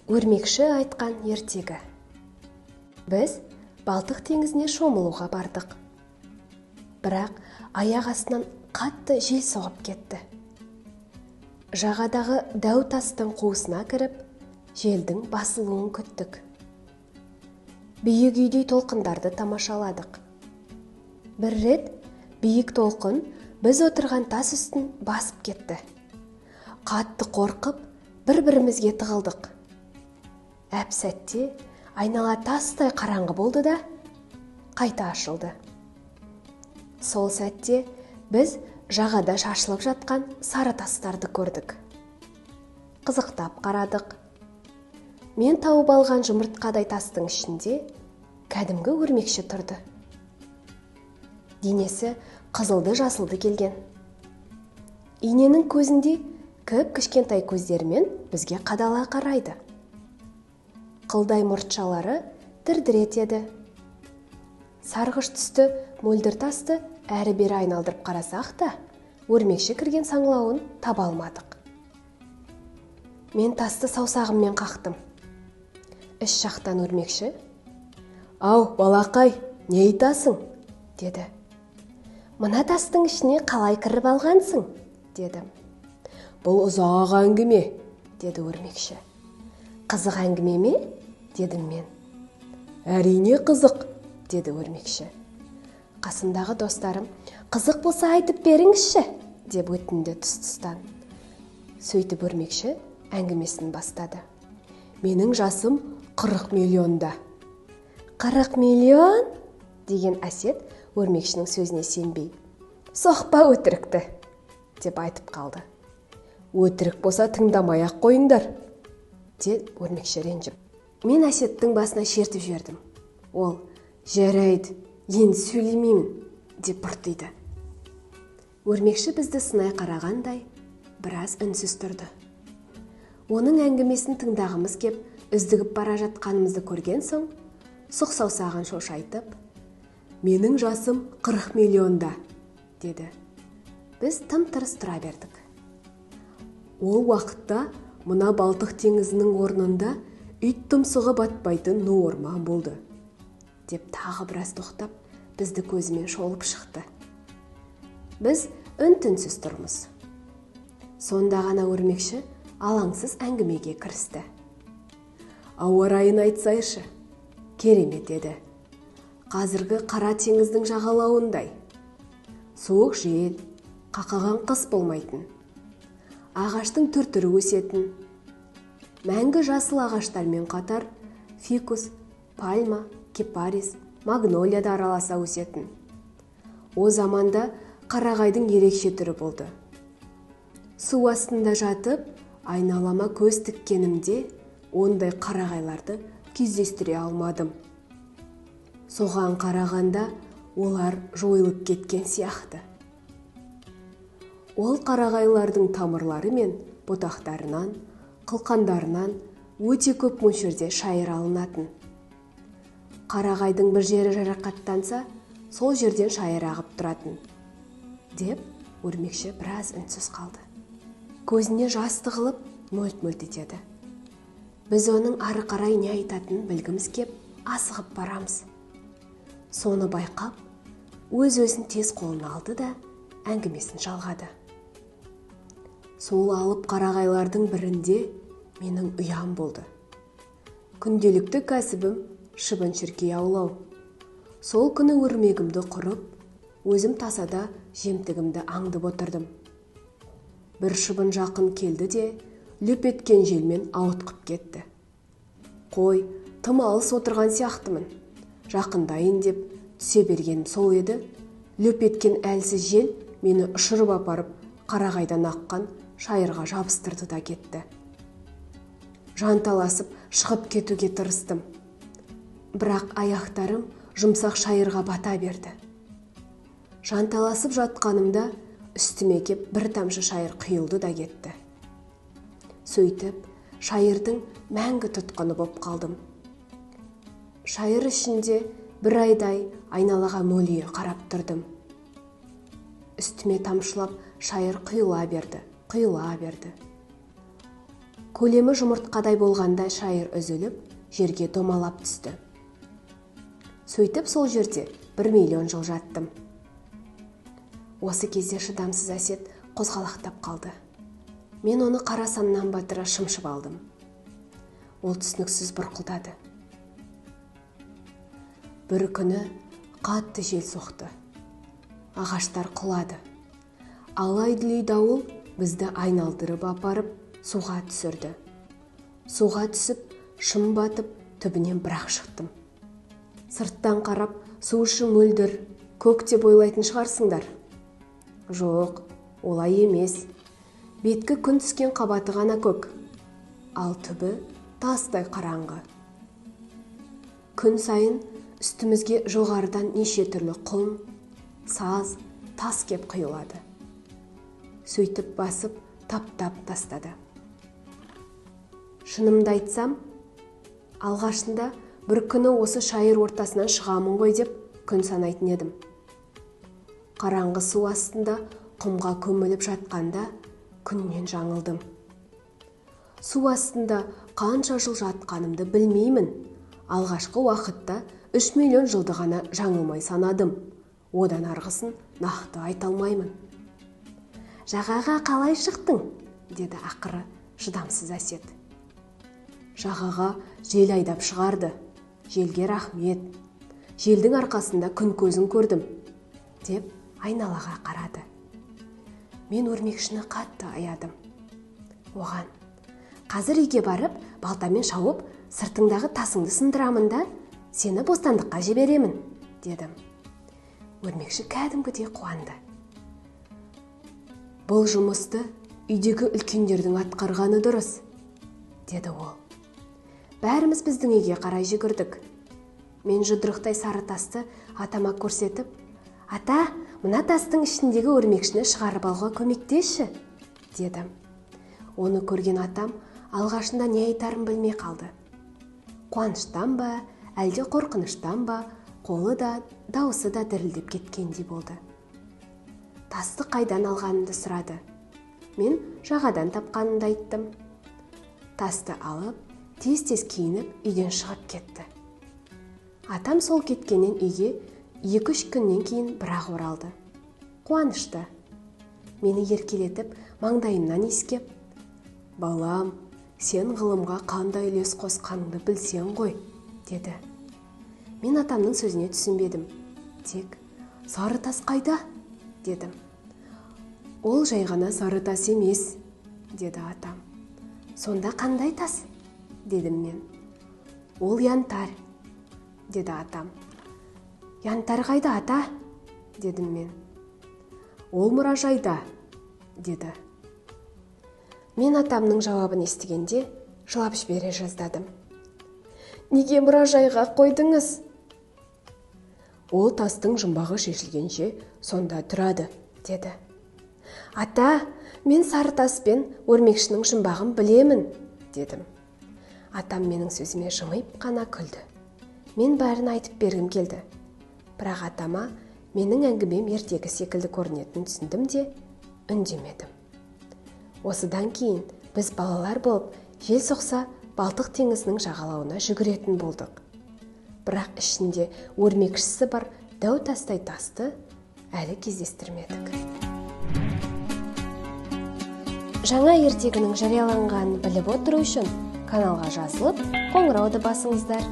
Өрмекші айтқан ертегі. Біз Балтық теңізіне шомылуға бардық. Бірақ аяқ астынан қатты жел соғып кетті. Жағадағы дәу тастың қуысына кіріп, желдің басылуын күттік. Биік үйдей толқындарды тамашаладық. Бір рет биік толқын біз отырған тас үстін басып кетті. Қатты қорқып, бір-бірімізге тығылдық. Әп-сәтте айнала тастай қараңғы болды да, қайта ашылды. Сол сәтте біз жағада шашылып жатқан сары тастарды көрдік. Қызықтап қарадық. Мен тауып алған жұмыртқадай тастың ішінде кәдімгі өрмекші тұрды. Денесі қызылды-жасылды келген. Иненің көзінде кіп-кішкентай көздерімен бізге қадала қарайды. Қылдай мұртшалары дір-дір етеді. Сарғыш түсті мөлдір тасты әрі-бері айналдырып қарасақ та, өрмекші кірген саңлауын таба алмадық. Мен тасты саусағыммен қақтым. Іш жақтан өрмекші: «Ау, балақай, не айтасың?» деді. «Мына тастың ішіне қалай кіріп алғансың?» дедім. «Бұл ұзақ әңгіме», деді өрмекші. «Қызық әңгіме ме?» дедім мен. «Әрине қызық», деді өрмекші. Қасымдағы достарым: «Қызық болса айтып беріңізші», деп өтінді тұс-тұстан. Сөйтіп өрмекші әңгімесін бастады. «Менің жасым 40 миллионда». «40 миллион?» деген Әсет өрмекшінің сөзіне сенбей: «Соқпа өтірікті», деп айтып қалды. «Өтірік болса тыңдамай-ақ қойыңдар», деп өрмекші ренжіп. Мен Әсеттің басына шертіп жібердім. Ол: «Жарайды, енді сөйлемеймін», деп бұртиды. Өрмекші бізді сынай қарағандай біраз үнсіз тұрды. Оның әңгімесін тыңдағымыз кеп, үздігіп бара жатқанымызды көрген соң, сұқ саусағын шошайтып: «Менің жасым 40 миллионда», деді. Біз тым-тырыс тұра бердік. Ол уақытта мына Балтық теңізінің орнында ит тұмсығы батпайтын ну орман болды, деп тағы біраз тоқтап, бізді көзімен шолып шықты. Біз үн-түнсіз тұрмыз. Сонда ғана өрмекші алаңсыз әңгімеге кірісті. «Ауа райын айтсайшы». «Керемет еді. Қазіргі Қара теңіздің жағалауындай. Суық жел, қақаған қыс болмайтын. Ағаштың түр-түрі өсетін. Мәңгі жасыл ағаштармен қатар фикус, пальма, кипарис, магнолия да араласа өсетін. О заманда қарағайдың ерекше түрі болды. Су астында жатып, айналама көз тіккенімде ондай қарағайларды кездестіре алмадым. Соған қарағанда олар жойылып кеткен сияқты. Ол қарағайлардың тамырлары мен бұтақтарынан, қылқандарынан өте көп мөлшерде шайыр алынатын. Қарағайдың бір жері жарақаттанса, сол жерден шайыр ағып тұратын», деп өрмекші біраз үнсіз қалды. Көзіне жас тығылып, мөлт-мөлт етеді. Біз оның ары қарай не айтатынын білгіміз кеп, асығып барамыз. Соны байқап, өз-өзін тез қолына алды да әңгімесін жалғады. «Сол алып қарағайлардың бірінде менің ұям болды. Күнделікті кәсібім шыбын-шіркей аулау. Сол күні өрмегімді құрып, өзім тасада жемтігімді аңдып отырдым. Бір шыбын жақын келді де, лүп еткен желмен ауытқып кетті. Қой, тым алыс отырған сияқтымын. Жақындайын деп түсе бергенім сол еді, лүп еткен әлсіз жел мені ұшырып апарып, қарағайдан аққан шайырға жабыстырды да кетті. Жанталасып шығып кетуге тырыстым. Бірақ аяқтарым жұмсақ шайырға бата берді. Жанталасып жатқанымда үстіме кеп бір тамшы шайыр құйылды да кетті. Сөйтіп, шайырдың мәңгі тұтқаны боп қалдым. Шайыр ішінде бір айдай айналаға мөлие қарап тұрдым. Үстіме тамшылап шайыр құйыла берді. Көлемі жұмыртқадай болғанда шайыр үзіліп, жерге домалап түсті. Сөйтіп сол жерде 1 миллион жыл жаттым. Осы кезде шыдамсыз әсет қозғалақтап қалды. Мен оны қарасамнан батыра шымшып алдым. Ол түсініксіз бұрқылдады. Бір күні қатты жел соқты. Ағаштар құлады. Алай-дүлей дауыл бізді айналдырып апарып суға түсірді. Суға түсіп, шым батып, түбінен бірақ шықтым. Сырттан қарап, су іші мөлдір, көк деп ойлайтын шығарсыңдар. Жоқ, олай емес. Беткі күн түскен қабаты ғана көк, ал түбі тастай қараңғы. Күн сайын үстімізге жоғарыдан неше түрлі құм, саз, тас кеп құйылады. Сөйтіп басып, таптап тастады. Шынымды айтсам, алғашында бір күні осы шайыр ортасынан шығамын ғой деп күн санайтын едім. Қараңғы су астында құмға көміліп жатқанда күннен жаңылдым. Су астында қанша жыл жатқанымды білмеймін. Алғашқы уақытта 3 миллион жылды ғана жаңылмай санадым. Одан арғысын нақты айта алмаймын. Жағаға қалай шықтың? Деді ақыры шыдамсыз әсет. Жағаға жел айдап шығарды. Желге рахмет. Желдің арқасында күн көзін көрдім, деп айналаға қарады. Мен өрмекшіні қатты аядым. Оған: қазір үйге барып, балтамен шауып, сыртыңдағы тасыңды сындырамын да, сені бостандыққа жіберемін, дедім. Өрмекші кәдімгідей қуанды. Бұл жұмысты үйдегі үлкендердің атқарғаны дұрыс, деді ол. Бәріміз біздің үйге қарай жүгірдік. Мен жұдырықтай сары тасты атама көрсетіп: ата, мына тастың ішіндегі өрмекшіні шығарып алуға көмектесші, дедім. Оны көрген атам алғашында не айтарын білмей қалды. Қуаныштан ба, әлде қорқыныштан ба, қолы да, дауысы да дірілдеп кеткендей болды. Тасты қайдан алғанымды сұрады. Мен жағадан тапқанымды айттым. Тасты алып, тез-тез киініп, үйден шығып кетті. Атам сол кеткеннен үйге 2-3 күннен кейін бірақ оралды. Қуанышты. Мені еркелетіп, маңдайымнан иіскеп: балам, сен ғылымға қандай үлес қосқаныңды білсең ғой, деді. Мен атамның сөзіне түсінбедім. Тек: сары тас қайда? Дедім. Ол жай ғана сары тас емес, деді атам. Сонда қандай тас? Дедім мен. Ол янтар, деді атам. Янтар қайда, ата? Дедім мен. Ол мұражайда, деді. Мен атамның жауабын естігенде жылап жібере жаздадым. Неге мұражайға қойдыңыз? Ол тастың жұмбағы шешілгенше сонда тұрады, деді. Ата, мен сары таспен өрмекшінің жұмбағын білемін, дедім. Атам менің сөзіме жымиып қана күлді. Мен бәрін айтып бергім келді. Бірақ атама менің әңгімем ертегі секілді көрінетінін түсіндім де үндемедім. Осыдан кейін біз балалар болып, жел соқса Балтық теңізінің жағалауына жүгіретін болдық. Бірақ ішінде өрмекшісі бар дәу тастай тасты әлі кездестірмедік. Жаңа ертегінің жарияланғанын біліп отыру үшін каналға жазылып, қоңырауды басыңыздар.